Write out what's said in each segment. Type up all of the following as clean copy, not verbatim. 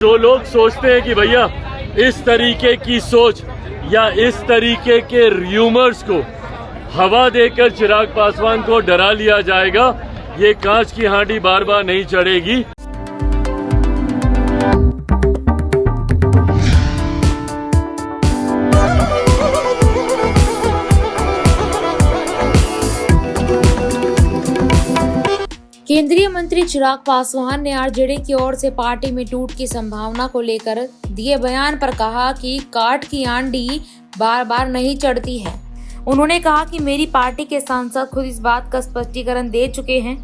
जो लोग सोचते हैं कि भैया इस तरीके की सोच या इस तरीके के र्यूमर्स को हवा देकर चिराग पासवान को डरा लिया जाएगा, ये कांच की हांडी बार बार नहीं चढ़ेगी। केंद्रीय मंत्री चिराग पासवान ने आरजेडी की ओर से पार्टी में टूट की संभावना को लेकर दिए बयान पर कहा कि काठ की आंधी बार बार नहीं चढ़ती है। उन्होंने कहा कि मेरी पार्टी के सांसद खुद इस बात का स्पष्टीकरण दे चुके हैं।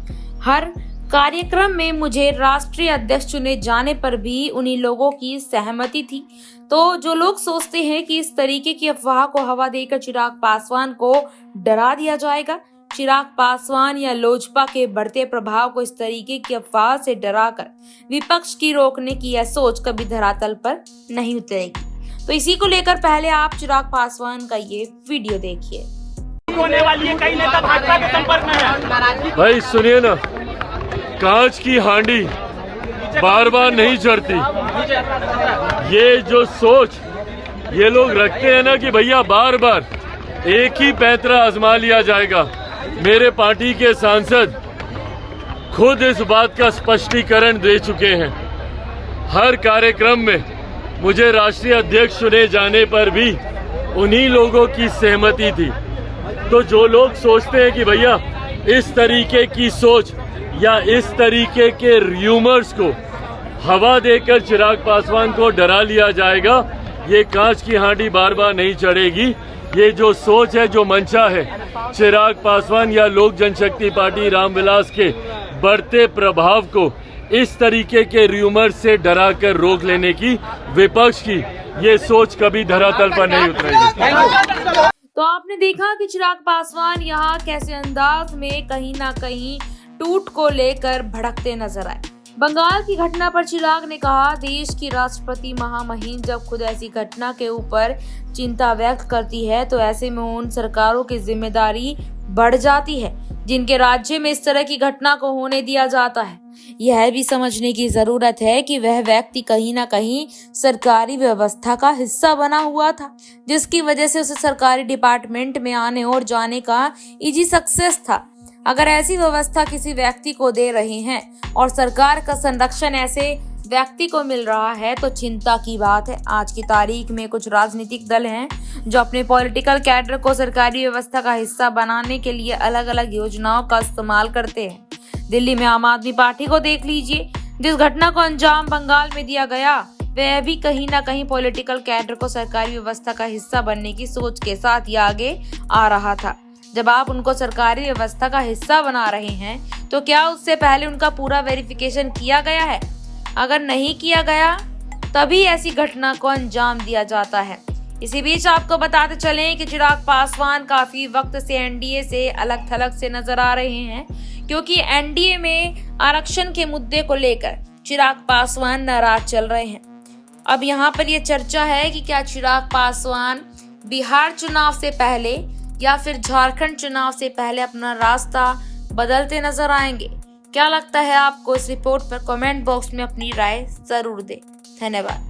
हर कार्यक्रम में मुझे राष्ट्रीय अध्यक्ष चुने जाने पर भी उन्हीं लोगों की सहमति थी। तो जो लोग सोचते हैं कि इस तरीके की अफवाह को हवा देकर चिराग पासवान को डरा दिया जाएगा, चिराग पासवान या लोजपा के बढ़ते प्रभाव को इस तरीके की अफवाह से डराकर विपक्ष की रोकने की यह सोच कभी धरातल पर नहीं उतरेगी। तो इसी को लेकर पहले आप चिराग पासवान का ये वीडियो देखिए। होने वाली है, कई नेता भाजपा के संपर्क में है। भाई सुनिए ना, कांच की हांडी बार बार नहीं चढ़ती। ये जो सोच ये लोग रखते हैं ना कि भैया बार बार एक ही पैंतरा आजमा लिया जाएगा, मेरे पार्टी के सांसद खुद इस बात का स्पष्टीकरण दे चुके हैं। हर कार्यक्रम में मुझे राष्ट्रीय अध्यक्ष चुने जाने पर भी उन्हीं लोगों की सहमति थी। तो जो लोग सोचते हैं कि भैया इस तरीके की सोच या इस तरीके के र्यूमर्स को हवा देकर चिराग पासवान को डरा लिया जाएगा, ये कांच की हांडी बार बार नहीं चढ़ेगी। ये जो सोच है, जो मंशा है चिराग पासवान या लोक जनशक्ति पार्टी रामविलास के बढ़ते प्रभाव को इस तरीके के र्यूमर से डरा कर रोक लेने की विपक्ष की ये सोच कभी धरातल पर नहीं उतरेगी। तो आपने देखा कि चिराग पासवान यहाँ कैसे अंदाज में कहीं ना कहीं टूट को लेकर भड़कते नजर आए। बंगाल की घटना पर चिराग ने कहा, देश की राष्ट्रपति महामहिम जब खुद ऐसी घटना के ऊपर चिंता व्यक्त करती है तो ऐसे में उन सरकारों की जिम्मेदारी बढ़ जाती है जिनके राज्य में इस तरह की घटना को होने दिया जाता है। यह भी समझने की जरूरत है कि वह व्यक्ति कहीं ना कहीं सरकारी व्यवस्था का हिस्सा बना हुआ था, जिसकी वजह से उसे सरकारी डिपार्टमेंट में आने और जाने का इजी सक्सेस था। अगर ऐसी व्यवस्था किसी व्यक्ति को दे रहे हैं और सरकार का संरक्षण ऐसे व्यक्ति को मिल रहा है तो चिंता की बात है। आज की तारीख में कुछ राजनीतिक दल हैं जो अपने पॉलिटिकल कैडर को सरकारी व्यवस्था का हिस्सा बनाने के लिए अलग अलग योजनाओं का इस्तेमाल करते हैं। दिल्ली में आम आदमी पार्टी को देख लीजिए, जिस घटना को अंजाम बंगाल में दिया गया वह भी कहीं ना कहीं पॉलिटिकल कैडर को सरकारी व्यवस्था का हिस्सा बनने की सोच के साथ ही आगे आ रहा था। जब आप उनको सरकारी व्यवस्था का हिस्सा बना रहे हैं तो क्या उससे पहले उनका पूरा वेरिफिकेशन किया गया है? अगर नहीं किया गया तभी ऐसी घटना को अंजाम दिया जाता है। इसी बीच आपको बताते चलें कि चिराग पासवान काफी वक्त से एनडीए से अलग थलग से नजर आ रहे हैं, क्योंकि एनडीए में आरक्षण के मुद्दे को लेकर चिराग पासवान नाराज चल रहे हैं। अब यहाँ पर यह चर्चा है कि क्या चिराग पासवान बिहार चुनाव से पहले या फिर झारखंड चुनाव से पहले अपना रास्ता बदलते नजर आएंगे। क्या लगता है आपको? इस रिपोर्ट पर कमेंट बॉक्स में अपनी राय जरूर दें। धन्यवाद।